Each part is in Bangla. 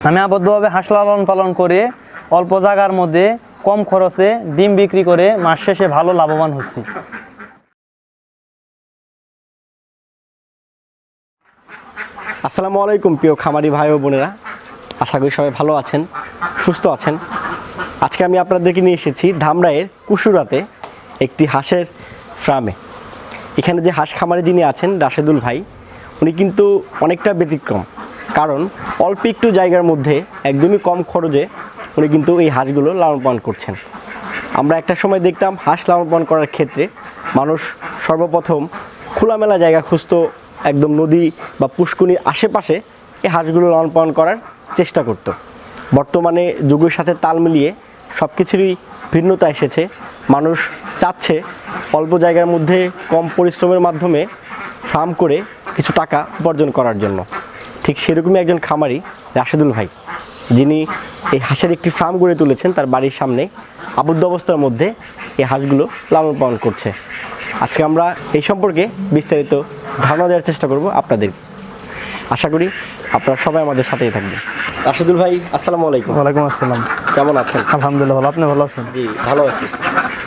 আমি আবদ্ধভাবে হাঁস লালন পালন করে অল্প জায়গার মধ্যে কম খরচে ডিম বিক্রি করে মাস শেষে ভালো লাভবান হচ্ছি। আসসালামু আলাইকুম প্রিয় খামারি ভাই ও বোনেরা, আশা করি সবাই ভালো আছেন, সুস্থ আছেন। আজকে আমি আপনাদেরকে নিয়ে এসেছি ধামরাইয়ের কুসুরাতে একটি হাঁসের ফার্মে। এখানে যে হাঁস খামারে যিনি আছেন রাশেদুল ভাই, উনি কিন্তু অনেকটা ব্যতিক্রম, কারণ অল্প একটু জায়গার মধ্যে একদমই কম খরচে উনি কিন্তু এই হাঁসগুলো লালন পালন করছেন। আমরা একটা সময় দেখতাম হাঁস লালন পালন করার ক্ষেত্রে মানুষ সর্বপ্রথম খোলামেলা জায়গা খুঁজত, একদম নদী বা পুষ্করিণীর আশেপাশে এই হাঁসগুলো লালন পালন করার চেষ্টা করত। বর্তমানে যুগের সাথে তাল মিলিয়ে সব কিছুরই ভিন্নতা এসেছে। মানুষ চাচ্ছে অল্প জায়গার মধ্যে কম পরিশ্রমের মাধ্যমে ফার্ম করে কিছু টাকা উপার্জন করার জন্য। ঠিক সেরকমই একজন খামারি রাশেদুল ভাই, যিনি এই হাঁসের একটি ফার্ম গড়ে তুলেছেন তার বাড়ির সামনে আবদ্ধ অবস্থার মধ্যে এই হাঁসগুলো লালন পালন করছে। আজকে আমরা এই সম্পর্কে বিস্তারিত ধারণা দেওয়ার চেষ্টা করব আপনাদের। আশা করি আপনারা সবাই আমাদের সাথেই থাকবেন। রাশেদুল ভাই, আসসালামু আলাইকুম। ওয়ালাইকুম আসসালাম। কেমন আছেন? আলহামদুলিল্লাহ ভালো, আপনি ভালো আছেন? জি, ভালো আছি।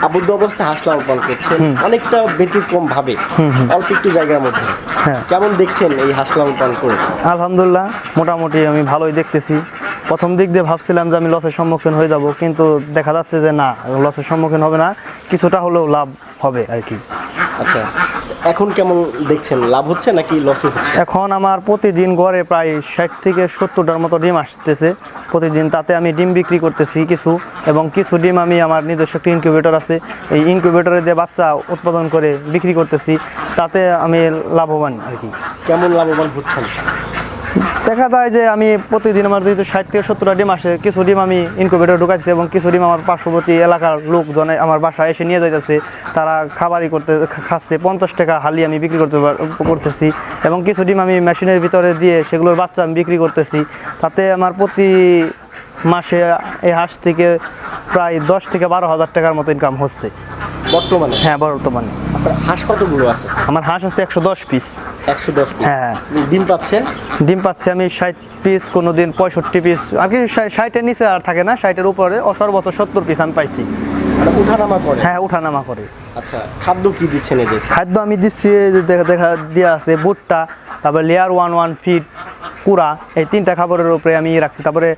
আবদ্ধ অবস্থায় হাঁস লালন পালন করছেন অনেকটা ব্যতিক্রম ভাবে, অল্প একটু জায়গার মধ্যে। হ্যাঁ, কেমন দেখছেন এই হাঁস লালন পালন করে? আলহামদুলিল্লাহ মোটামুটি আমি ভালোই দেখতেছি। প্রথম দিক দিয়ে ভাবছিলাম যে আমি লসের সম্মুখীন হয়ে যাব, কিন্তু দেখা যাচ্ছে যে না, লসের সম্মুখীন হবে না, কিছুটা হলেও লাভ হবে আর কি। আচ্ছা, এখন কেমন দেখছেন? লাভ হচ্ছে নাকি লসে হচ্ছে? এখন আমার প্রতিদিন গড়ে প্রায় 60 থেকে 70টার মতো ডিম আসতেছে প্রতিদিন। তাতে আমি ডিম বিক্রি করতেছি কিছু, এবং কিছু ডিম আমি আমার নিজস্ব একটি ইনকিউবেটর আছে, এই ইনকিউবেটরে দিয়ে বাচ্চা উৎপাদন করে বিক্রি করতেছি, তাতে আমি লাভবান আর কি। কেমন লাভবান হচ্ছেন? দেখা যায় যে আমি প্রতিদিন আমার যেহেতু 60 থেকে 70টা ডিম আসে, কিছু ডিম আমি ইনকিউবেটর ঢুকাইছি এবং কিছু ডিম আমার পার্শ্ববর্তী এলাকার লোকজনে আমার বাসায় এসে নিয়ে যাইতেছে, তারা খাবারই খাচ্ছে। 50 টাকা হালি আমি বিক্রি করতেছি, এবং কিছু ডিম আমি মেশিনের ভিতরে দিয়ে সেগুলোর বাচ্চা আমি বিক্রি করতেছি। তাতে আমার প্রতি মাসে এই হাঁস থেকে প্রায় 10 থেকে 12,000 টাকার মতো ইনকাম হচ্ছে বর্তমানে? হ্যাঁ, বর্তমানে। আপনার হাঁস কতগুলো আছে? আমার হাঁস আছে 110 পিস। 110 পিস? হ্যাঁ। ডিম পাচ্ছেন? ডিম পাচ্ছি আমি 60 পিস, কোনো দিন 65 পিস, আর কি 60-এর নিচে আর থাকে না, 60-এর উপরে সর্বোচ্চ 70 পিস আমি পাইছি। মানে উঠানামা করে? হ্যাঁ, উঠানামা করে। আচ্ছা, খাদ্য কি দিচ্ছেন এদের? খাদ্য আমি দিচ্ছি, দেখা দেওয়া আছে ভুট্টা, তারপরে লেয়ার 1 ফিড, কুড়া, এই 3টা খাবারের উপরে আমি রাখছি। তারপরে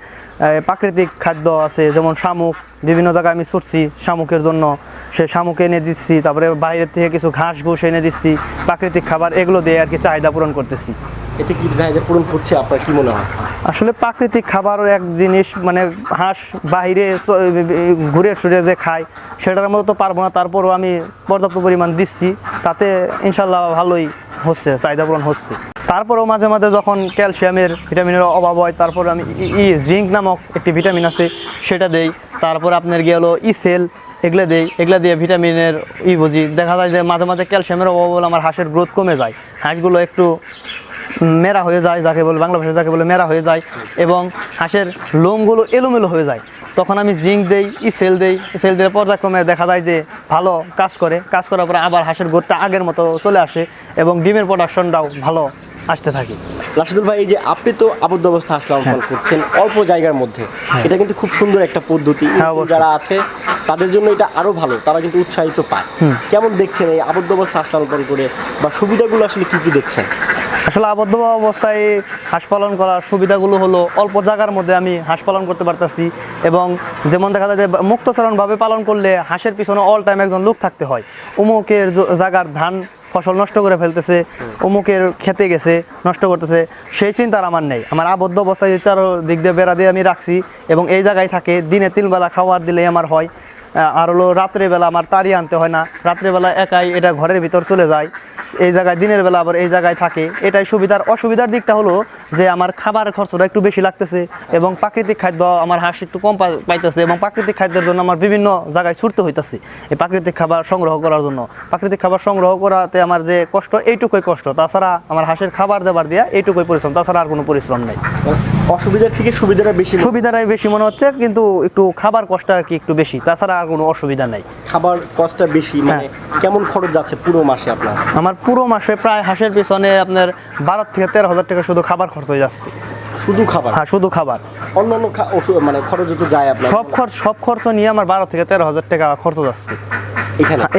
প্রাকৃতিক খাদ্য আছে, যেমন শামুক, বিভিন্ন জায়গায় আমি ছুটছি শামুকের জন্য, সে শামুক এনে দিচ্ছি। তারপরে বাইরের থেকে কিছু ঘাস ঘুষ এনে দিচ্ছি, প্রাকৃতিক খাবার, এগুলো দিয়ে আর কি চাহিদা পূরণ করতেছি। এতে কি চাহিদা পূরণ করছে আপনার কি মনে হয়? আসলে প্রাকৃতিক খাবার এক জিনিস, মানে হাঁস বাইরে ঘুরে ছুটে যে খায় সেটার মতো তো পারবো না, তারপরও আমি পর্যাপ্ত পরিমাণ দিচ্ছি, তাতে ইনশাল্লাহ ভালোই হচ্ছে, চাহিদা পূরণ হচ্ছে। তারপরেও মাঝে মাঝে যখন ক্যালসিয়ামের, ভিটামিনের অভাব হয়, তারপর আমি জিঙ্ক নামক একটি ভিটামিন আছে সেটা দেই। তারপর আপনার গিয়ে হলো ইসেল, এগুলো দেই, এগুলো দিয়ে ভিটামিনের বুঝি। দেখা যায় যে মাঝে মাঝে ক্যালসিয়ামের অভাব হলে আমার হাঁসের গ্রোথ কমে যায়, হাঁসগুলো একটু মেরা হয়ে যায়, যাকে বলে বাংলা ভাষায় যাকে বলে মেরা হয়ে যায়, এবং হাঁসের লোমগুলো এলোমেলো হয়ে যায়। তখন আমি জিঙ্ক দেই, ইসেল দেই, ইসেল দিয়ে পর্যায়ক্রমে দেখা যায় যে ভালো কাজ করে। কাজ করার পরে আবার হাঁসের গ্রোথটা আগের মতো চলে আসে এবং ডিমের প্রোডাকশনটাও ভালো আসতে থাকে। রাশেদুল ভাই, এই যে আপনি তো আবদ্ধ অবস্থা হাঁস লালন পালন করছেন অল্প জায়গার মধ্যে, এটা কিন্তু খুব সুন্দর একটা পদ্ধতি। যারা আছে তাদের জন্য এটা আরো ভালো, তারা কিন্তু উৎসাহিত পায়। কেমন দেখছেন এই আবদ্ধ অবস্থা হাঁস লালন পালন করে, বা সুবিধাগুলো আসলে কি কি দেখছেন? আসলে আবদ্ধ অবস্থায় হাঁস পালন করার সুবিধাগুলো হলো অল্প জায়গার মধ্যে আমি হাঁস পালন করতে পারতেছি, এবং যেমন দেখা যায় যে মুক্তচরণভাবে পালন করলে হাঁসের পিছনে অল টাইম একজন লোক থাকতে হয়। অমুকের জায়গার ধান ফসল নষ্ট করে ফেলতেছে, অমুকের খেতে গেছে নষ্ট করতেছে, সেই চিন্তা আমার নেই। আমার আবদ্ধ অবস্থায় চারদিক দিয়ে বেড়া দিয়ে আমি রাখছি, এবং এই জায়গায় থাকে। দিনে 3 বেলা খাবার দিলেই আমার হয়। আর হলো রাত্রেবেলা আমার তাড়িয়ে আনতে হয় না, রাত্রেবেলা একাই এটা ঘরের ভিতর চলে যায়। এই জায়গায় দিনের বেলা আবার এই জায়গায় থাকে, এটাই সুবিধার। অসুবিধার দিকটা হলো যে আমার খাবারের খরচটা একটু বেশি লাগতেছে, এবং প্রাকৃতিক খাদ্য আমার হাঁস একটু কম পাইতেছে, এবং প্রাকৃতিক খাদ্যের জন্য আমার বিভিন্ন জায়গায় ছুটতে হইতেছে এই প্রাকৃতিক খাবার সংগ্রহ করার জন্য। প্রাকৃতিক খাবার সংগ্রহ করাতে আমার যে কষ্ট, এইটুকুই কষ্ট, তাছাড়া আমার হাঁসের খাবার দেবার দেওয়া এইটুকুই পরিশ্রম, তাছাড়া আর কোনো পরিশ্রম নেই। অসুবিধার থেকে সুবিধাটা বেশি? সুবিধাটাই বেশি মনে হচ্ছে, কিন্তু একটু খাবার কষ্ট আর কি একটু বেশি, তাছাড়া আর কোনো অসুবিধা নেই। খাবার কষ্টটা বেশি মানে কেমন খরচ যাচ্ছে পুরো মাসে আপনার? আমার পুরো মাসে প্রায় হাঁসের পিছনে আপনার 12 থেকে 13,000 টাকা শুধু খাবার খরচ হয়ে যাচ্ছে। শুধু খাবার? হ্যাঁ, শুধু খাবার। অন্যান্য মানে খরচ তো যায় আপনার? সব খরচ নিয়ে আমার 12 থেকে 13,000 টাকা খরচ যাচ্ছে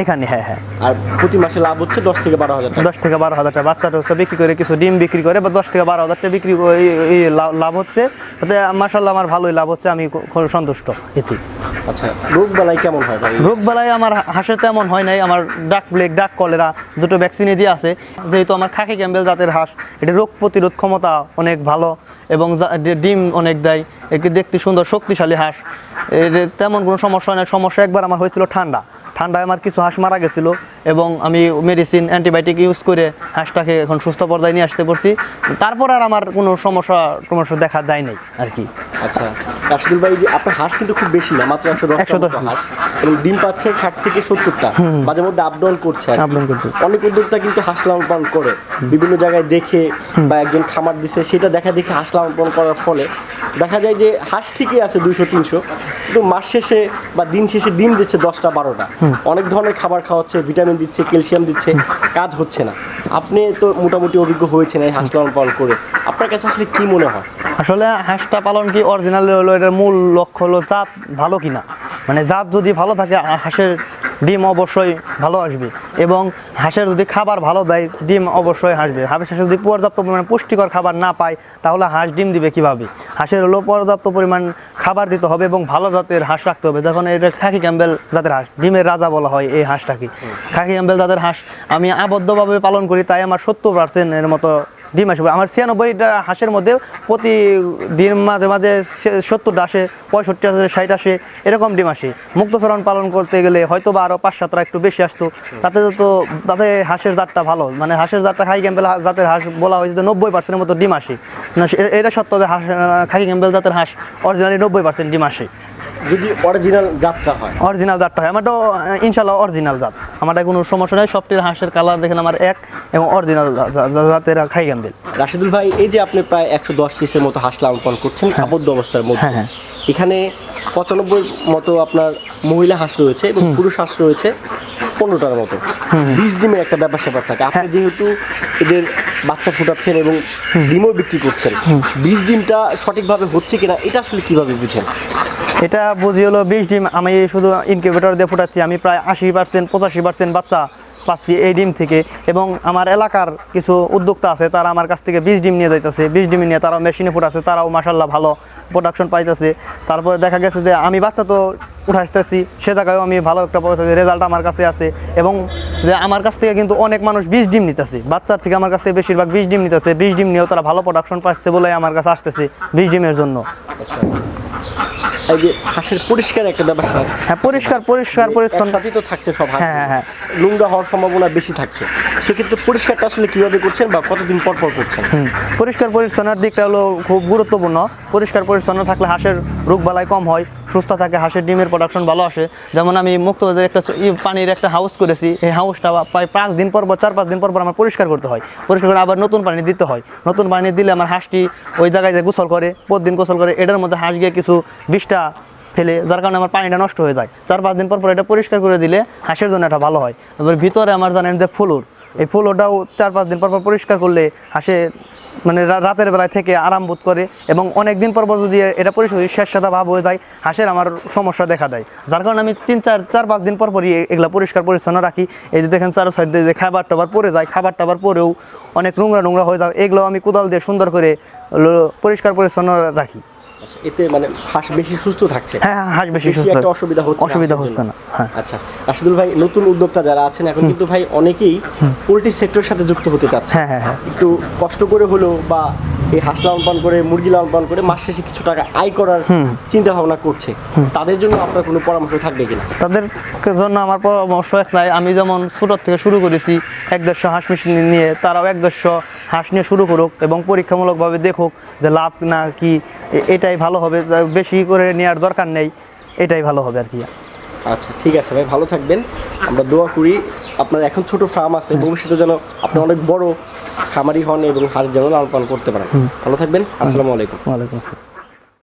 এখানে। হ্যাঁ। আর প্রতি মাসে লাভ হচ্ছে 10 থেকে 12,000 টাকা? 10 থেকে 12,000 টাকা। বাচ্চা বিক্রি করে, কিছু ডিম বিক্রি করে, বা 10 থেকে 12,000 টাকা বিক্রি লাভ হচ্ছে। তাতে মাশাআল্লাহ আমার ভালোই লাভ হচ্ছে, আমি খুব সন্তুষ্ট এতে। আচ্ছা, রোগ বালাই কেমন হয় ভাই? রোগ বালাই আমার হাঁসের তেমন হয় নাই। আমার ডাক প্লেগ, ডাক কলেরা দুটো ভ্যাকসিনে দিয়ে আছে। যেহেতু আমার খাকি ক্যাম্বেল জাতের হাঁস, এটা রোগ প্রতিরোধ ক্ষমতা অনেক ভালো এবং ডিম অনেক দেয়। একে দেখতে সুন্দর, শক্তিশালী হাঁস। এর তেমন কোনো সমস্যা হয় না। সমস্যা একবার আমার হয়েছিল ঠান্ডায় আমার কিছু হাঁস মারা গেছিলো, এবং আমি মেডিসিন, অ্যান্টিবায়োটিক ইউজ করে হাঁসটাকে এখন সুস্থ পর্যায়ে নিয়ে আসতে পারছি। তারপর আর আমার কোনো সমস্যা দেখা দেয় নাই আর কি। আচ্ছা রাশিদুল ভাই, যে আপনার হাঁস কিন্তু খুব বেশি না, মাত্র 110 হাঁস, এবং ডিম পাচ্ছে 60 থেকে 70টা, মাঝে মধ্যে আপডাউন করছে। অনেক উদ্যোক্তা কিন্তু হাঁস লালন পালন করে, বিভিন্ন জায়গায় দেখে বা একজন খামার দিচ্ছে সেটা দেখে হাঁস লালন পালন করার ফলে দেখা যায় যে হাঁস ঠিকই আছে 200-300, কিন্তু মাস শেষে বা দিন শেষে ডিম দিচ্ছে 10টা-12টা। অনেক ধরনের খাবার খাওয়াচ্ছে, ভিটামিন দিচ্ছে, ক্যালসিয়াম দিচ্ছে, কাজ হচ্ছে না। আপনি তো মোটামুটি অভিজ্ঞ হয়েছেন এই হাঁস লালন পালন করে, আপনার কাছে আসলে কি মনে হয়? আসলে হাঁসটা পালন কি অরিজিনাল হলো, এটার মূল লক্ষ্য হলো জাত ভালো কিনা। মানে জাত যদি ভালো থাকে, হাঁসের ডিম অবশ্যই ভালো আসবে, এবং হাঁসের যদি খাবার ভালো দেয়, ডিম অবশ্যই আসবে। হাঁসের যদি পর্যাপ্ত পরিমাণ পুষ্টিকর খাবার না পায়, তাহলে হাঁস ডিম দিবে কিভাবে? হাঁসের হলো পর্যাপ্ত পরিমাণ খাবার দিতে হবে এবং ভালো জাতের হাঁস রাখতে হবে। যখন এটা খাকি ক্যাম্বেল জাতের হাঁস, ডিমের রাজা বলা হয় এই হাঁসটাকে। খাকি ক্যাম্বেল জাতের হাঁস আমি আবদ্ধভাবে পালন করি, তাই আমার 70% মতো ডিম আসবে। আমার 96টা হাঁসের মধ্যে প্রতিদিন মাঝে 70টা আসে, 65 আসে, 60 আসে, এরকম ডিম আসে। মুক্তচরণ পালন করতে গেলে হয়তো বা আরও 5-7টা একটু বেশি আসতো। তাতে হাঁসের জাতটা ভালো, মানে হাঁসের জাতটা খাকি ক্যাম্বেল জাতের হাঁস বলা হয়েছে যে 90% মতো ডিম আসে। এটা সত্য যে খাকি ক্যাম্বেল জাতের হাঁস অরিজিনালি 90% ডিম আসে। যদি অরিজিনাল জাতটা হয়, আমারটাও ইনশাল্লাহ অরিজিনাল জাত, আমারটা কোনো সমস্যা নেই। সবটির হাঁসের কালার দেখেন আমার এক, এবং অরিজিনাল জাতের খাকি ক্যাম্বেল। রাশিদুল ভাই, এই যে আপনি প্রায় 110 পিসের মতো হাঁস লালন পালন করছেন আবদ্ধ অবস্থার মধ্যে, এখানে 95 মতো আপনার মহিলা হাঁস রয়েছে এবং পুরুষ হাঁস রয়েছে 15টার মতো। 20 ডিমের একটা ব্যাপার স্যাপার থাকে। আপনি যেহেতু এদের বাচ্চা ফুটাচ্ছেন এবং ডিমও বিক্রি করছেন, 20 ডিমটা সঠিকভাবে হচ্ছে কিনা এটা আসলে কিভাবে বুঝেন? এটা বুঝি হলো 20 ডিম আমি শুধু ইনকিউবেটর দিয়ে ফুটাচ্ছি, আমি প্রায় 80%-85% বাচ্চা পাচ্ছি এই ডিম থেকে। এবং আমার এলাকার কিছু উদ্যোক্তা আছে, তারা আমার কাছ থেকে 20 ডিম নিয়ে যাইতেছে। 20 ডিম নিয়ে তারাও মেশিনে ফুটাচ্ছে, তারাও মাশাআল্লাহ ভালো প্রোডাকশন পাইতেছে। তারপরে দেখা গেছে যে আমি বাচ্চা তো উঠাইতেছি, সে জায়গায়ও আমি ভালো একটা রেজাল্ট আমার কাছে আছে। এবং যে আমার কাছ থেকে কিন্তু অনেক মানুষ 20 ডিম নিতেছে, বাচ্চার থেকে আমার কাছ থেকে বেশিরভাগ 20 ডিম নিতেছে। 20 ডিম নিয়েও তারা ভালো প্রোডাকশন পাচ্ছে বলে আমার কাছে আসতেছে 20 ডিমের জন্য। এই যে হাঁসের পরিষ্কার একটা ব্যাপার, হ্যাঁ পরিষ্কার পরিচ্ছন্নতাই তো থাকছে সব। হ্যাঁ, নোংরা হওয়ার সম্ভাবনা বেশি থাকছে, সেক্ষেত্রে পরিষ্কারটা আসলে কিভাবে করছেন বা কতদিন পর করছেন? পরিষ্কার পরিচ্ছন্নতার দিকটা হলো খুব গুরুত্বপূর্ণ। পরিষ্কার পরিচ্ছন্ন থাকলে হাঁসের রোগবালাই কম হয়, সুস্থ থাকে, হাঁসের ডিমের প্রোডাকশন ভালো আসে। যেমন আমি মুক্তবাজারে একটা পানির একটা হাউস করেছি, এই হাউসটা প্রায় 5 দিন পর 4-5 দিন পর আমার পরিষ্কার করতে হয়। পরিষ্কার করে আবার নতুন পানি দিতে হয়। নতুন পানি দিলে আমার হাঁসটি ওই জায়গায় যে গোসল করে, প্রতিদিন গোসল করে, এটার মধ্যে হাঁস গিয়ে কিছু বিষটা ফেলে, যার কারণে আমার পানিটা নষ্ট হয়ে যায়। 4-5 দিন পর এটা পরিষ্কার করে দিলে হাঁসের জন্য এটা ভালো হয়। এবার ভিতরে আমার জানেন যে ফ্লোর, এই ফ্লোরটাও 4-5 দিন পর পরিষ্কার করলে হাঁসে মানে রাতের বেলায় থেকে আরাম বোধ করে। এবং অনেক দিন পর যদি এটা পরিষ্কার স্যাঁতস্যাঁতা ভাব হয়ে যায়, হাঁসের আমার সমস্যা দেখা দেয়। যার কারণে আমি 4-5 দিন পরই এগুলো পরিষ্কার পরিচ্ছন্ন রাখি। এই যে দেখেন চারো সাইড দিয়ে যে খাবার টাবার পরে যায়, খাবার টাবার পরেও অনেক নোংরা হয়ে যায়, এগুলো আমি কোদাল দিয়ে সুন্দর করে পরিষ্কার পরিচ্ছন্ন রাখি। এতে মানে হাঁস বেশি সুস্থ থাকছে? হ্যাঁ, হাঁস বেশি সুস্থ, একটা অসুবিধা হচ্ছে না। আচ্ছা রাশিদুল ভাই, নতুন উদ্যোক্তা যারা আছেন এখন কিন্তু ভাই অনেকেই পোল্ট্রি সেক্টরের সাথে যুক্ত হতে চাচ্ছে। হ্যাঁ, একটু কষ্ট করে হলেও বা এই হাঁস লালন পালন করে, মুরগি লালন পালন করে মাস শেষে কিছু টাকা আয় করার চিন্তা ভাবনা করছে, তাদের জন্য আপনার কোনো পরামর্শ থাকবে কিনা? তাদের জন্য আমার পরামর্শ একটাই, আমি যেমন ছোটোর থেকে শুরু করেছি 1-150 হাঁস মেশিন নিয়ে, তারাও 1-150 হাঁস নিয়ে শুরু করুক এবং পরীক্ষামূলকভাবে দেখুক যে লাভ না কি, এটাই ভালো হবে। বেশি করে নেওয়ার দরকার নেই, এটাই ভালো হবে আর কি। আচ্ছা ঠিক আছে ভাই, ভালো থাকবেন। আমরা দোয়া করি আপনার এখন ছোট ফার্ম আছে, ভবিষ্যতে যেন আপনি অনেক বড় খামারি হন এবং হাঁস যেন লালন পালন করতে পারেন। ভালো থাকবেন। আসসালামু আলাইকুম। ওয়ালাইকুম আসসালাম।